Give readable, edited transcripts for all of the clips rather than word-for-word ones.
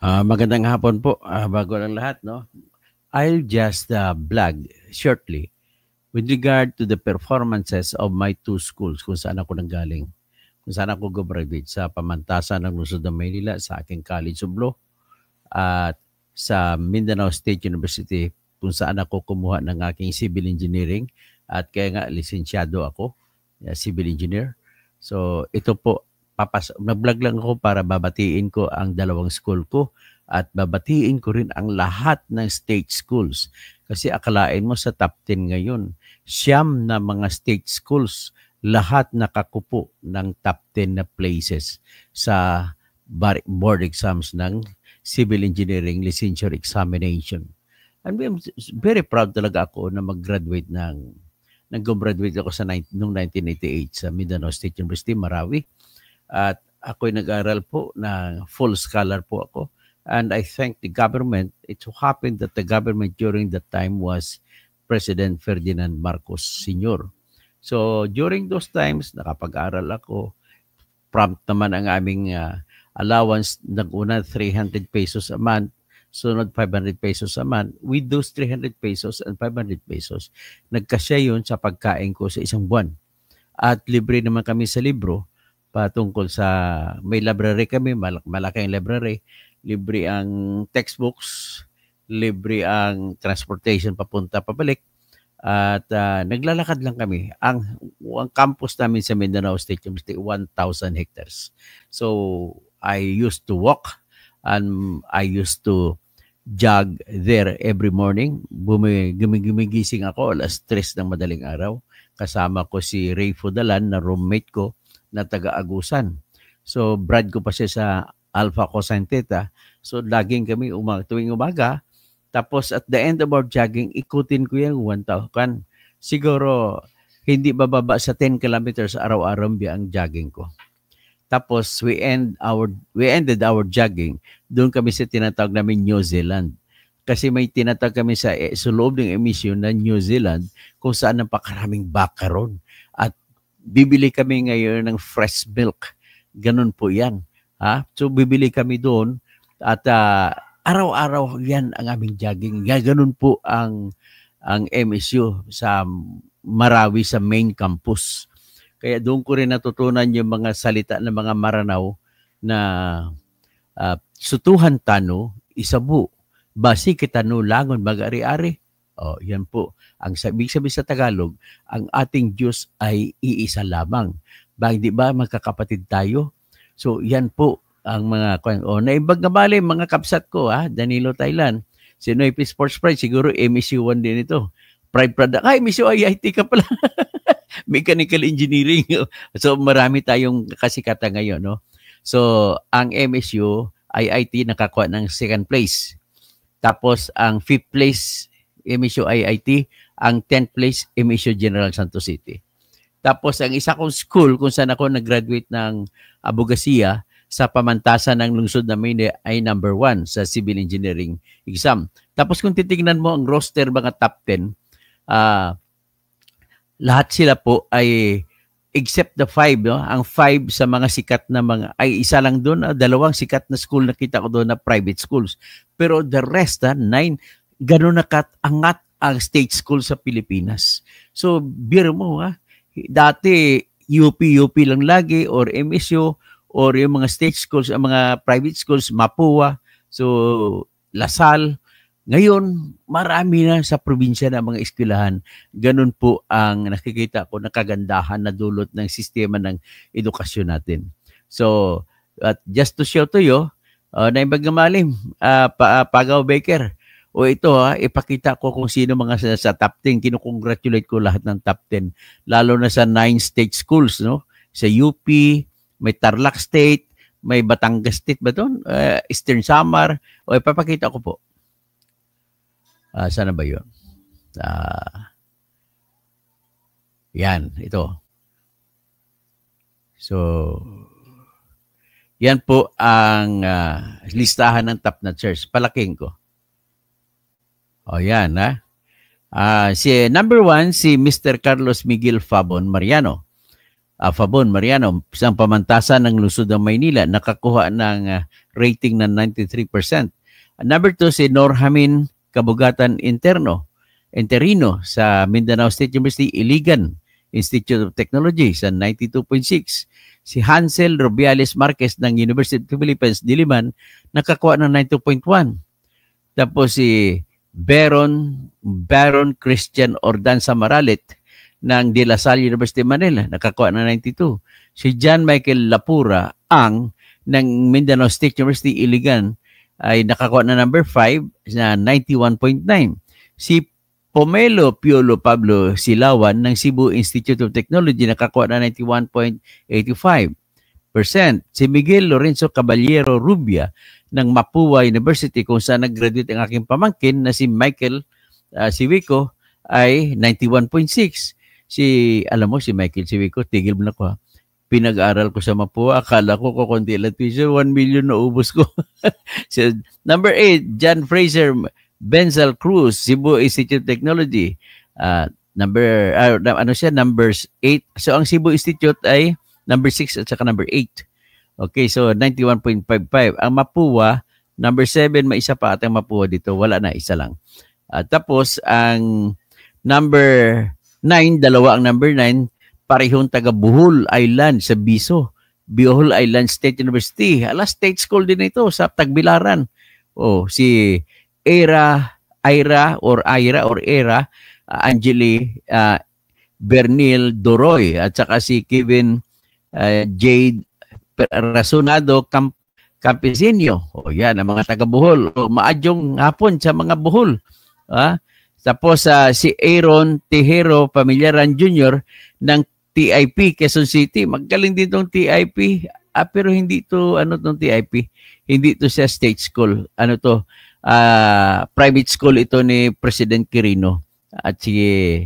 Magandang hapon po. Bago lang lahat, no? I'll just blog shortly with regard to the performances of my two schools kung saan ako nanggaling. Kung saan ako gumraduate sa Pamantasan ng Lungsod ng Maynila sa aking College of Law at sa Mindanao State University kung saan ako kumuha ng aking civil engineering at kaya nga lisensyado ako, civil engineer. So ito po, nag-vlog lang ako para babatiin ko ang dalawang school ko at babatiin ko rin ang lahat ng state schools. Kasi akalain mo sa top 10 ngayon, siyam na mga state schools, lahat nakakupo ng top 10 na places sa board exams ng civil engineering licensure examination. And I'm very proud talaga ako na mag-graduate nag-graduate ako noong 1988 sa Mindanao State University, Marawi. At ako'y nag-aral po na full scholar po ako. And I thank the government. It so happened that the government during that time was President Ferdinand Marcos Sr. So during those times, nakapag-aral ako. Prompt naman ang aming allowance. Nag-una 300 pesos a month. Sunod 500 pesos a month. With those 300 pesos and 500 pesos, nagkasya yun sa pagkain ko sa isang buwan. At libre naman kami sa libro patungkol sa, may library kami, malaking library, libre ang textbooks, libre ang transportation papunta pabalik, at naglalakad lang kami. Ang campus namin sa Mindanao State University, 1,000 hectares. So, I used to walk and I used to jog there every morning. Gumigising ako alas 3 ng madaling araw. Kasama ko si Ray Fudalan na roommate ko na taga-Agusan. So, brad ko pa siya sa Alpha Cosine Theta. So, laging kami tuwing umaga. Tapos, at the end of our jogging, ikutin ko yung 1,000. Siguro, hindi bababa sa 10 kilometers araw-araw ang jogging ko. Tapos, we ended our jogging. Doon kami sa tinatawag namin New Zealand. Kasi may tinatawag kami sa loob ng emisyon na New Zealand kung saan napakaraming baka ron. At bibili kami ngayon ng fresh milk. Ganun po yan. So, bibili kami doon at araw-araw yan ang aming jogging. Ganun po ang MSU sa Marawi sa main campus. Kaya doon ko rin natutunan yung mga salita ng mga Maranao na sutuhan tano, isabu, basi kitano langon mag-ari-ari. Yan po. Ang ibig sabihin sa Tagalog, ang ating Diyos ay iisa lamang. Di ba magkakapatid tayo? So yan po ang mga naibag na bali, mga kapsat ko, Danilo Thailand. Si Noipi Sports Pride, siguro MSU1 din ito. Pride product. MSU IIT ka pala. Mechanical Engineering. So marami tayong kasikatan ngayon, no? So ang MSU IIT nakakuha ng second place. Tapos ang 5th place MSU IIT, ang 10th place MSU General Santos City. Tapos ang isa kong school kung saan ako nag-graduate ng abogasiya sa Pamantasan ng Lungsod ng Maynila ay number 1 sa civil engineering exam. Tapos kung titingnan mo ang roster mga top 10, lahat sila po ay except the 5, no? Ang 5 sa mga sikat na ay isa lang doon, dalawang sikat na school nakita ko doon na private schools. Pero the rest, 9, gano'n nakatangat ang state school sa Pilipinas. So, biro mo, dati UP lang lagi or MSU or yung mga state schools, ang mga private schools, Mapua, so Lasal. Ngayon, marami na sa probinsya na mga eskwelahan. Ganun po ang nakikita ko na kagandahan na dulot ng sistema ng edukasyon natin. So, just to show to you, naibag malim, Pagaw Baker. O ito, ipakita ko kung sino mga sa top 10. Kinukongratulate ko lahat ng top 10. Lalo na sa 9 state schools, no? Sa UP, may Tarlac State, may Batangas State ba doon? Eastern Samar. O ipapakita ko po. Sana ba yun? Yan, ito. So, yan po ang listahan ng top notchers. Palaking ko. Yan, si number 1, si Mr. Carlos Miguel Fabon Mariano. Fabon Mariano, isang pamantasan ng lungsod ng Maynila, nakakuha ng rating ng 93%. Number 2, si Norhamin Kabugatan Interino sa Mindanao State University, Iligan Institute of Technology sa 92.6. Si Hansel Rubiales Marquez ng University of the Philippines, Diliman, nakakuha ng 92.1. Tapos si Baron Christian Ordanza Maralit ng De La Salle University Manila, nakakuha ng 92. Si John Michael Lapura ng Mindanao State University, Iligan, ay nakakuha na number 5 na 91.9. Si Pomelo Piolo Pablo Silawan ng Cebu Institute of Technology, nakakuha na 91.85%. Si Miguel Lorenzo Caballero Rubia ng Mapua University, kung saan nag-graduate ang aking pamangkin na si Michael Civico, ay 91.6. Alam mo, si Michael Civico, tigil mo na ko, pinag-aral ko sa Mapua, akala ko kukunti lang tuition, 1 million na ubos ko. So, number 8, John Fraser Benzel Cruz, Cebu Institute of Technology. Numbers 8. So, ang Cebu Institute ay number 6 at saka number 8. Okay, so 91.55. Ang Mapua, number 7, may isa pa at ang Mapua dito, wala na, isa lang. Tapos, ang number 9, dalawa ang number 9, parehong taga Bohol Island sa Biso. Bohol Island State University. State school din ito sa Tagbilaran. Si Ira Angeli Bernil Doroy at saka si Kevin Jade Rasunado Campesinio. Yan, ang mga taga Bohol. Maadyong hapon sa mga Bohol. Tapos si Aaron Tejero Pamilyaran Jr. ng TIP, Quezon City. Magaling din itong TIP. Pero hindi ito, itong TIP? Hindi ito siya state school. Private school ito ni President Quirino. At sinong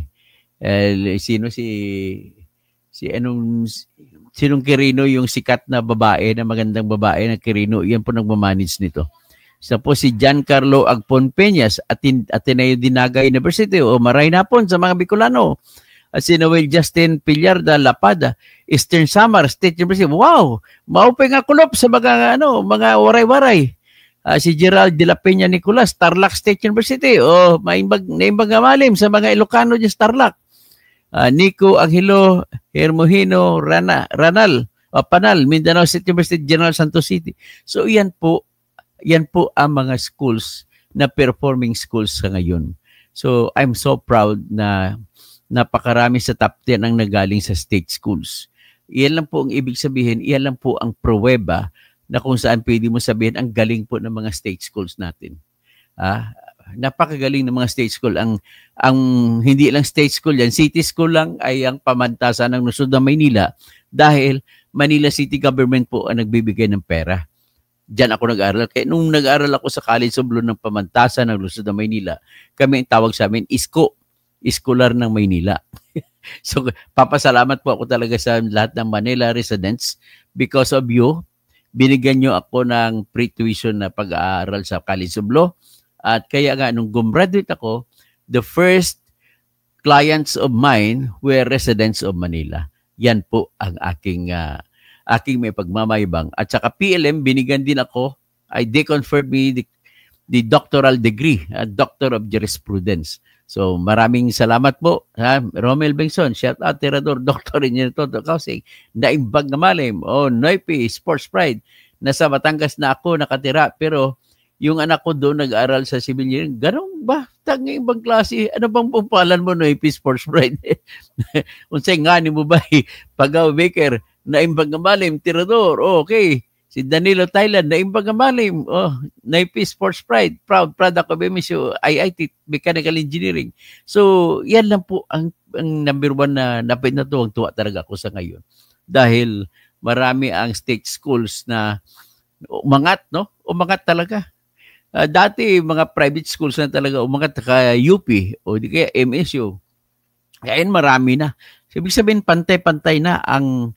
Quirino, yung sikat na babae, na magandang babae na Quirino, yan po nagmamanage nito. Tapos si Giancarlo Agpon Peñas at Ateneo Dinaga University o maray na po sa mga Bicolano. At si Noel Justin Pillarda Lapada, Eastern Samar State University. Wow! Maupay nga kulop sa mga waray-waray. Si Gerald de la Peña Nicolas, Tarlac State University. Naimbag malim sa mga Ilocano dyan sa Tarlac. Nico Angelo Hermogino Panal, Mindanao State University, General Santos City. So yan po ang mga schools na performing schools sa ngayon. So I'm so proud na napakarami sa top 10 ang nagaling sa state schools. Iyan lang po ang ibig sabihin, iyan lang po ang pruweba na kung saan pwede mo sabihin ang galing po ng mga state schools natin. Napakagaling ng mga state school. Ang hindi lang state school yan, city school lang ay ang pamantasan ng lungsod ng Maynila dahil Manila City Government po ang nagbibigay ng pera. Diyan ako nag-aral. Kaya nung nag-aral ako sa College of Law ng pamantasan ng lungsod ng Maynila, kami ang tawag sa amin, Iskolar ng Maynila. So, papasalamat po ako talaga sa lahat ng Manila residents because of you. Binigyan nyo ako ng pre-tuition na pag-aaral sa College of Law. At kaya nga, nung gumraduate ako, the first clients of mine were residents of Manila. Yan po ang aking may pagmamayabang. At saka PLM, binigyan din ako, they conferred me the doctoral degree, Doctor of Jurisprudence. So maraming salamat po. Romel Bengson, shout out, Tirador, Dr. Engineer Toto Kausing, Naimbag na Malim, Noipi, Sports Pride. Nasa Batangas na ako nakatira, pero yung anak ko doon nag-aral sa civil engineering. Ganun ba? Tangi ibang klase. Ano bang pumpalan mo, Noipi, Sports Pride? Unsay nga ni mo ba? Pagaw Baker, Naimbag na Malim, Tirador, okay. Si Danilo Thailand, Naimbag na Malim, Naipi Sports Pride, proud product of MSU, IIT, Mechanical Engineering. So, yan lang po ang number one na natuwang-tuwa talaga ako sa ngayon. Dahil marami ang state schools na umangat, no? Umangat talaga. Dati, mga private schools na talaga umangat kaya UP o di kaya MSU. Ngayon, marami na. Ibig sabihin, pantay-pantay na ang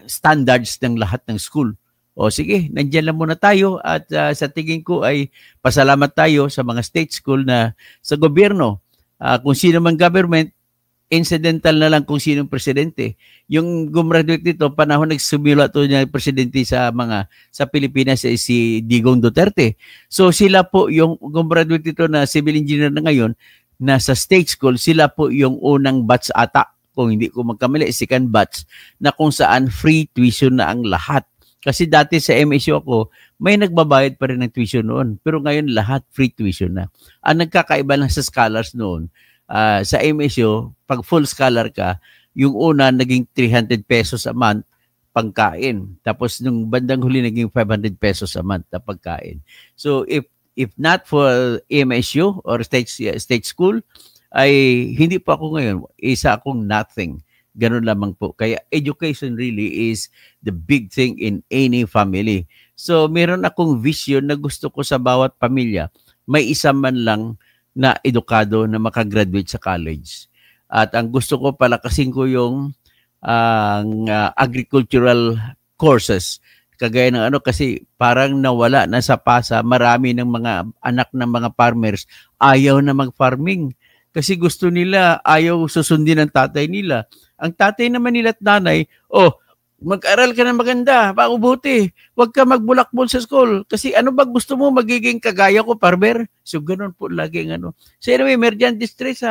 standards ng lahat ng school. O sige, nandiyan lang muna tayo at sa tingin ko ay pasalamat tayo sa mga state school na sa gobyerno. Kung sino man government, incidental na lang kung sinong presidente. Yung gumraduate dito, panahon nagsumula to niya presidente sa Pilipinas si Digong Duterte. So sila po yung gumraduate dito na civil engineer na ngayon, nasa state school, sila po yung unang batch ata, kung hindi ko magkamali, second batch, na kung saan free tuition na ang lahat. Kasi dati sa MSU ako, may nagbabayad pa rin ng tuition noon. Pero ngayon lahat free tuition na. Ang nagkakaiba lang sa scholars noon, sa MSU, pag full scholar ka, yung una naging 300 pesos a month pangkain. Tapos nung bandang huli naging 500 pesos a month na pagkain. So if not for MSU or state school, ay hindi pa ako ngayon. Isa akong nothing. Ganun lamang po. Kaya education really is the big thing in any family. So meron akong vision na gusto ko sa bawat pamilya, may isa man lang na edukado na makagraduate sa college. At ang gusto ko palakasin ko yung agricultural courses. Kagaya ng kasi parang nawala na sa PASA, marami ng mga anak ng mga farmers ayaw na mag-farming. Kasi gusto nila, ayaw susundin ng tatay nila. Ang tatay naman nila at nanay, mag-aral ka na maganda, paubuti. Huwag ka magbulakbol sa school. Kasi ano ba gusto mo, magiging kagaya ko, farmer? So, ganun po lagi So, anyway, Meridian Distress,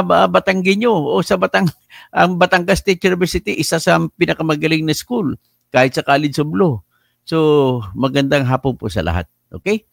Batanggenyo, o sa ang Batangas State University, isa sa pinakamagaling na school, kahit sa College of Law. So, magandang hapon po sa lahat. Okay?